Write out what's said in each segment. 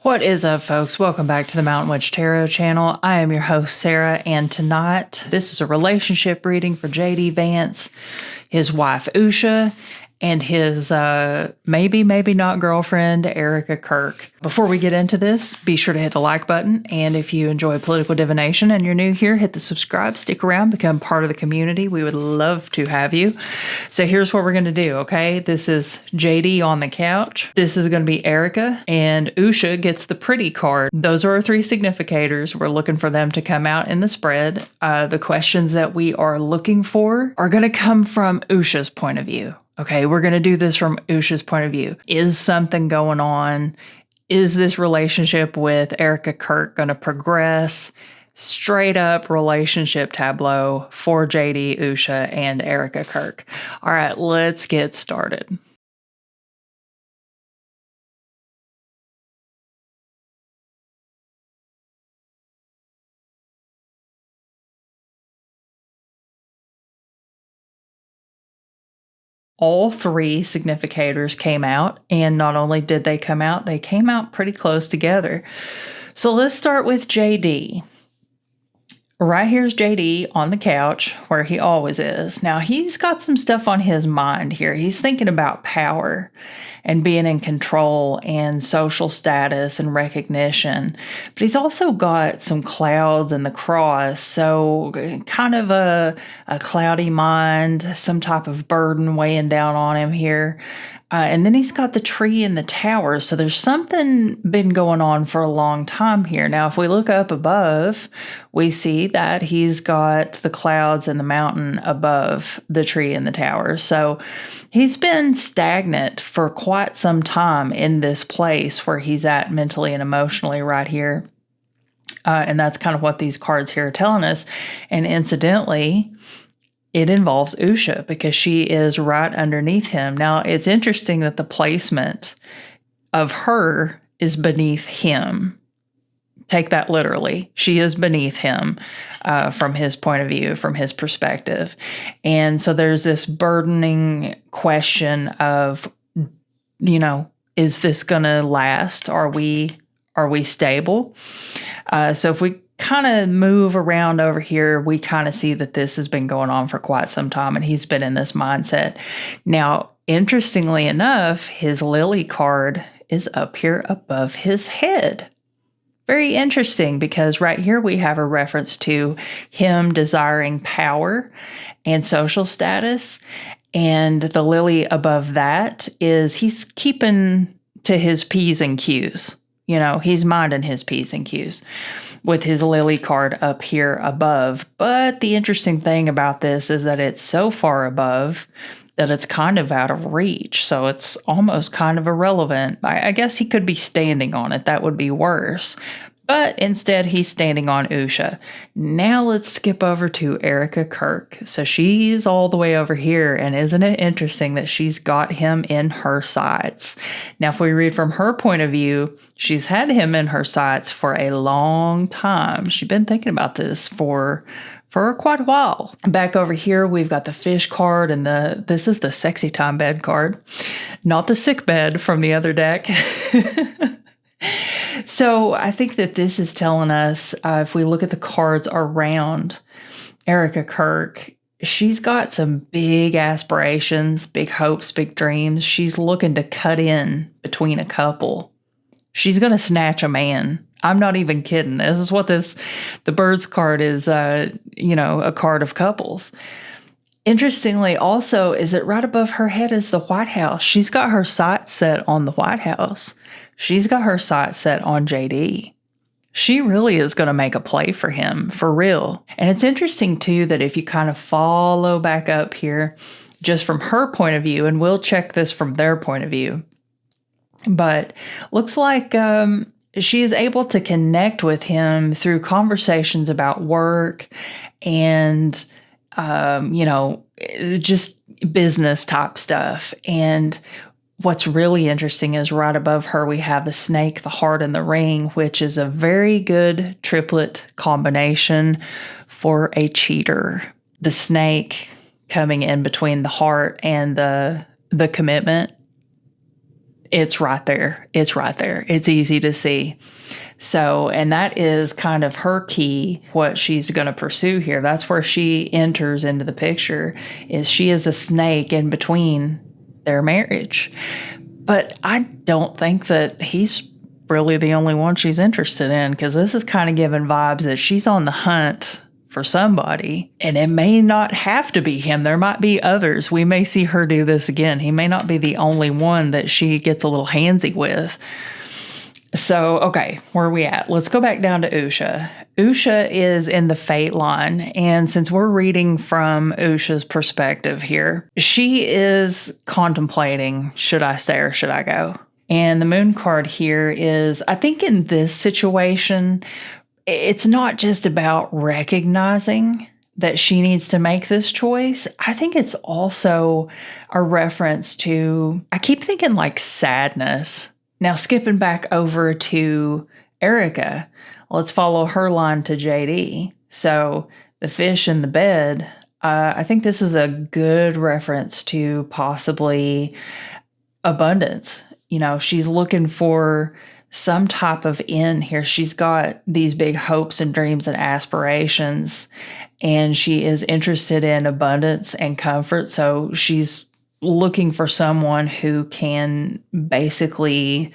What is up, folks? Welcome back to the Mountain Witch Tarot channel. I am your host, Sarah, and tonight this is a relationship reading for JD Vance, his wife, Usha, and his maybe not girlfriend, Erika Kirk. Before we get into this, be sure to hit the like button, and if you enjoy political divination and you're new here, hit the subscribe, stick around, become part of the community. We would love to have you. So here's what we're going to do, okay? This is JD on the couch. This is going to be Erika, and Usha gets the pretty card. Those are our three significators. We're looking for them to come out in the spread. The questions that we are looking for are going to come from Usha's point of view. Okay, we're going to do this from Usha's point of view. Is something going on? Is this relationship with Erika Kirk going to progress? Straight up relationship tableau for JD, Usha, and Erika Kirk. All right, let's get started. All three significators came out, and not only did they come out, they came out pretty close together. So let's start with JD. Right here's JD on the couch where he always is. Now he's got some stuff on his mind here. He's thinking about power and being in control and social status and recognition. But he's also got some clouds in the cross. So kind of a cloudy mind, some type of burden weighing down on him here. And then he's got the tree in the tower. So there's something been going on for a long time here. Now, if we look up above, we see that he's got the clouds and the mountain above the tree in the tower. So he's been stagnant for quite some time in this place where he's at mentally and emotionally right here. And that's kind of what these cards here are telling us. And incidentally, it involves Usha because she is right underneath him. Now, it's interesting that the placement of her is beneath him. Take that literally. She is beneath him from his point of view, from his perspective. And so there's this burdening question of, is this going to last? Are we stable? So if we kind of move around over here, we kind of see that this has been going on for quite some time, and he's been in this mindset. Now, interestingly enough, his Lily card is up here above his head. Very interesting, because right here we have a reference to him desiring power and social status, and the lily above that is he's keeping to his P's and Q's. He's minding his P's and Q's with his lily card up here above. But the interesting thing about this is that it's so far above that it's kind of out of reach. So it's almost kind of irrelevant. I guess he could be standing on it. That would be worse. But instead, he's standing on Usha. Now let's skip over to Erika Kirk. So she's all the way over here, and isn't it interesting that she's got him in her sights? Now, if we read from her point of view, she's had him in her sights for a long time. She's been thinking about this for quite a while. Back over here, we've got the fish card, and this is the sexy time bed card, not the sick bed from the other deck. So I think that this is telling us, if we look at the cards around Erika Kirk, she's got some big aspirations, big hopes, big dreams. She's looking to cut in between a couple. She's going to snatch a man. I'm not even kidding. This is what the birds card is, a card of couples. Interestingly, also, is it right above her head is the White House. She's got her sights set on the White House. She's got her sights set on JD. She really is going to make a play for him, for real. And it's interesting, too, that if you kind of follow back up here, just from her point of view, and we'll check this from their point of view, but looks like she is able to connect with him through conversations about work and just business type stuff. And what's really interesting is right above her, we have the snake, the heart, and the ring, which is a very good triplet combination for a cheater. The snake coming in between the heart and the commitment It's right there. It's right there. It's easy to see. So, and that is kind of her key, what she's going to pursue here. That's where she enters into the picture, is she is a snake in between their marriage. But I don't think that he's really the only one she's interested in, because this is kind of giving vibes that she's on the hunt for somebody, and it may not have to be him. There might be others. We may see her do this again. He may not be the only one that she gets a little handsy with. So, okay, where are we at? Let's go back down to Usha. Usha is in the fate line, and since we're reading from Usha's perspective here, she is contemplating, should I stay or should I go? And the moon card here is, I think in this situation, it's not just about recognizing that she needs to make this choice. I think it's also a reference to, I keep thinking like sadness. Now, skipping back over to Erika, let's follow her line to JD. So, the fish in the bed, I think this is a good reference to possibly abundance. You know, she's looking for some type of end here. She's got these big hopes and dreams and aspirations, and she is interested in abundance and comfort. So, she's looking for someone who can basically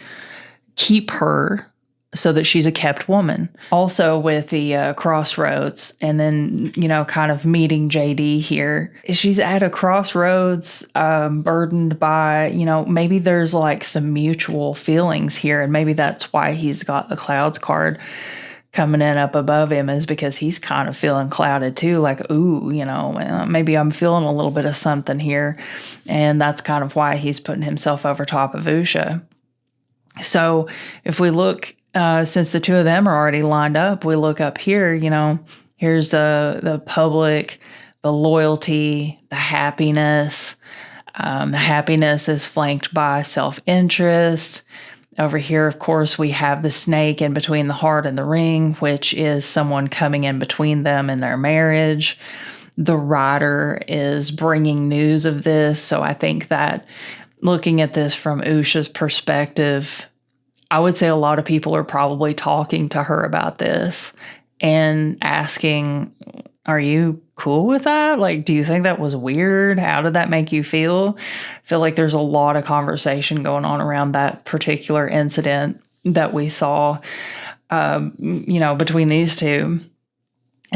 keep her so that she's a kept woman. Also with the crossroads, and then, you know, kind of meeting JD here. She's at a crossroads, burdened by, you know, maybe there's like some mutual feelings here, and maybe that's why he's got the clouds card coming in up above him, is because he's kind of feeling clouded too, like, ooh, you know, maybe I'm feeling a little bit of something here. And that's kind of why he's putting himself over top of Usha. So if we look, since the two of them are already lined up, we look up here, you know, here's the public, the loyalty, the happiness. The happiness is flanked by self-interest. Over here, of course, we have the snake in between the heart and the ring, which is someone coming in between them in their marriage. The writer is bringing news of this. So I think that looking at this from Usha's perspective, I would say a lot of people are probably talking to her about this and asking, are you cool with that? Like, do you think that was weird? How did that make you feel? I feel like there's a lot of conversation going on around that particular incident that we saw, you know, between these two.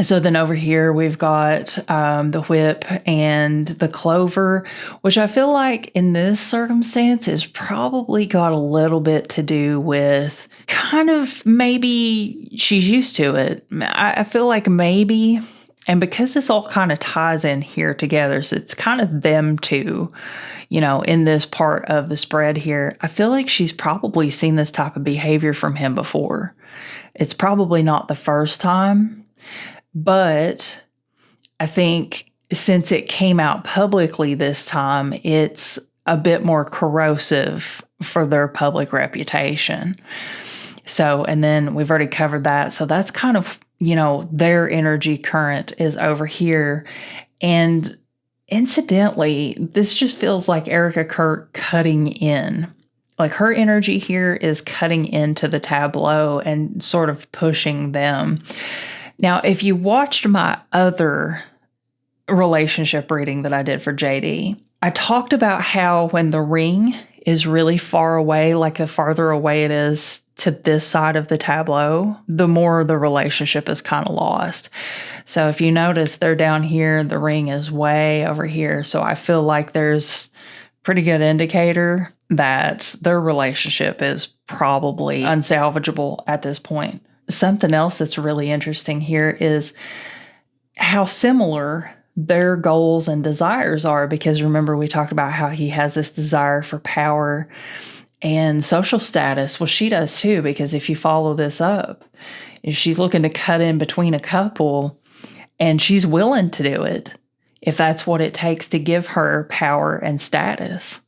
So then over here, we've got the whip and the clover, which I feel like in this circumstance is probably got a little bit to do with kind of maybe she's used to it. I feel like maybe, and because this all kind of ties in here together, so it's kind of them two, you know, in this part of the spread here, I feel like she's probably seen this type of behavior from him before. It's probably not the first time. But I think since it came out publicly this time, it's a bit more corrosive for their public reputation. So, and then we've already covered that. So that's kind of, you know, their energy current is over here. And incidentally, this just feels like Erika Kirk cutting in. Like her energy here is cutting into the tableau and sort of pushing them. Now, if you watched my other relationship reading that I did for JD, I talked about how when the ring is really far away, like the farther away it is to this side of the tableau, the more the relationship is kind of lost. So if you notice, they're down here, the ring is way over here. So I feel like there's pretty good indicator that their relationship is probably unsalvageable at this point. Something else that's really interesting here is how similar their goals and desires are, because remember we talked about how he has this desire for power and social status. Well, she does too, because if you follow this up, if she's looking to cut in between a couple, and she's willing to do it if that's what it takes to give her power and status.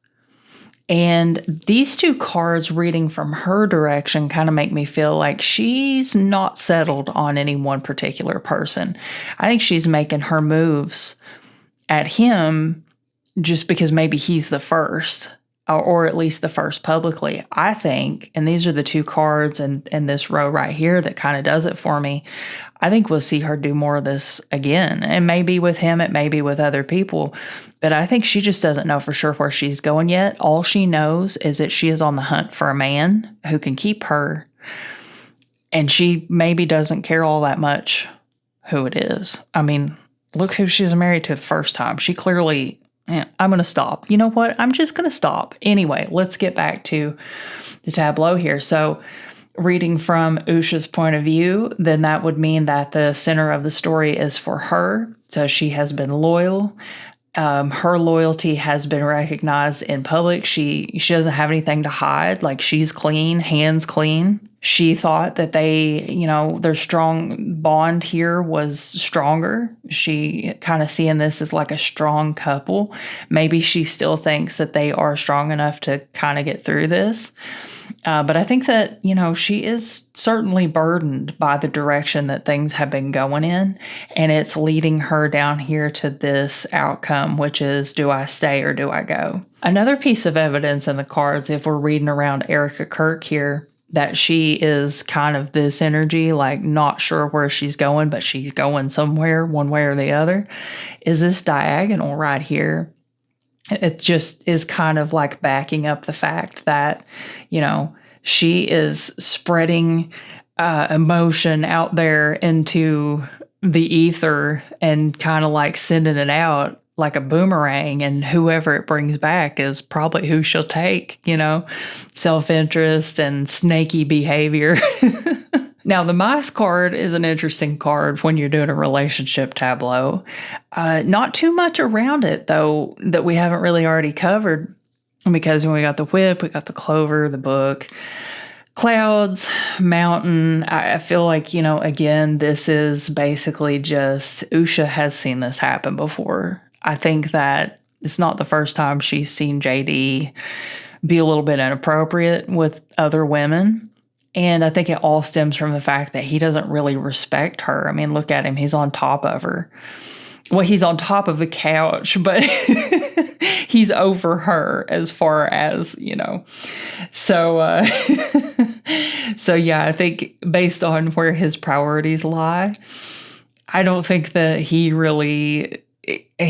And these two cards reading from her direction kind of make me feel like she's not settled on any one particular person. I think she's making her moves at him just because maybe he's the first. or at least the first publicly. I think, and these are the two cards and this row right here that kind of does it for me. I think we'll see her do more of this again. And maybe with him, it may be with other people. But I think she just doesn't know for sure where she's going yet. All she knows is that she is on the hunt for a man who can keep her. And she maybe doesn't care all that much who it is. I mean, look who she was married to the first time. She clearly... I'm going to stop. You know what? I'm just going to stop. Anyway, let's get back to the tableau here. So reading from Usha's point of view, then that would mean that the center of the story is for her. So she has been loyal. Her loyalty has been recognized in public. She doesn't have anything to hide. Like, she's clean, hands clean. She thought that their strong bond here was stronger. She kind of seeing this as like a strong couple. Maybe she still thinks that they are strong enough to kind of get through this. But I think that, she is certainly burdened by the direction that things have been going in. And it's leading her down here to this outcome, which is, do I stay or do I go? Another piece of evidence in the cards, if we're reading around Erika Kirk here, that she is kind of this energy, like not sure where she's going, but she's going somewhere one way or the other, is this diagonal right here. It just is kind of like backing up the fact that, she is spreading emotion out there into the ether and kind of like sending it out like a boomerang, and whoever it brings back is probably who she'll take, self-interest and snaky behavior. Now, the mice card is an interesting card when you're doing a relationship tableau. Not too much around it, though, that we haven't really already covered, because when we got the whip, we got the clover, the book, clouds, mountain. I feel like, again, this is basically just Usha has seen this happen before. I think that it's not the first time she's seen JD be a little bit inappropriate with other women. And I think it all stems from the fact that he doesn't really respect her. I mean, look at him. He's on top of her. Well, he's on top of the couch, but he's over her as far as, So, so yeah, I think based on where his priorities lie, I don't think that he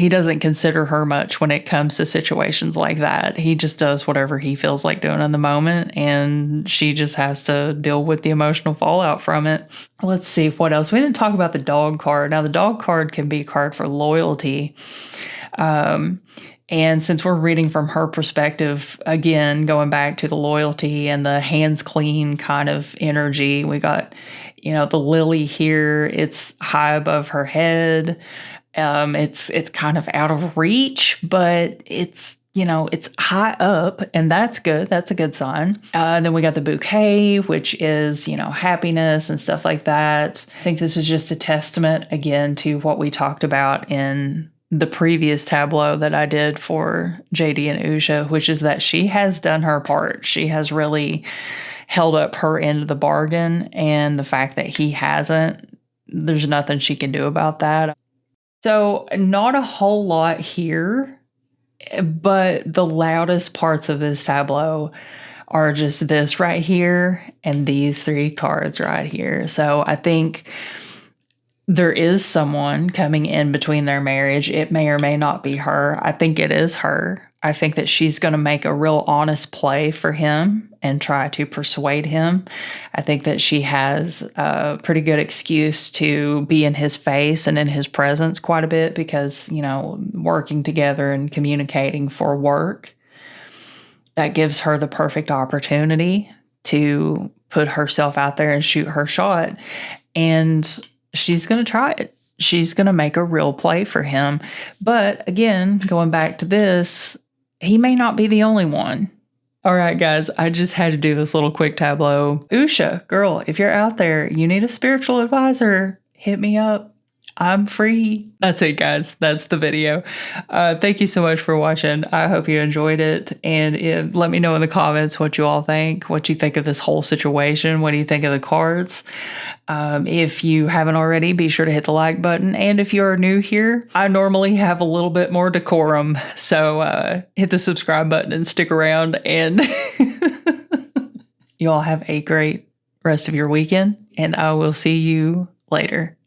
doesn't consider her much when it comes to situations like that. He just does whatever he feels like doing in the moment, and she just has to deal with the emotional fallout from it. Let's see what else. We didn't talk about the dog card. Now, the dog card can be a card for loyalty. And since we're reading from her perspective, again, going back to the loyalty and the hands clean kind of energy, we got, the lily here. It's high above her head. It's kind of out of reach, but it's high up, and that's good. That's a good sign. Then we got the bouquet, which is, happiness and stuff like that. I think this is just a testament, again, to what we talked about in the previous tableau that I did for JD and Usha, which is that she has done her part. She has really held up her end of the bargain, and the fact that he hasn't, there's nothing she can do about that. So not a whole lot here, but the loudest parts of this tableau are just this right here and these three cards right here. So I think there is someone coming in between their marriage. It may or may not be her. I think it is her. I think that she's going to make a real honest play for him and try to persuade him. I think that she has a pretty good excuse to be in his face and in his presence quite a bit because, working together and communicating for work, that gives her the perfect opportunity to put herself out there and shoot her shot. And she's going to try it. She's going to make a real play for him. But again, going back to this, he may not be the only one. All right, guys, I just had to do this little quick tableau. Usha, girl, if you're out there, you need a spiritual advisor, hit me up. I'm free. That's it, guys. That's the video. Thank you so much for watching. I hope you enjoyed it. And let me know in the comments what you all think, what you think of this whole situation. What do you think of the cards? If you haven't already, be sure to hit the like button. And if you're new here, I normally have a little bit more decorum. So hit the subscribe button and stick around. And you all have a great rest of your weekend. And I will see you later.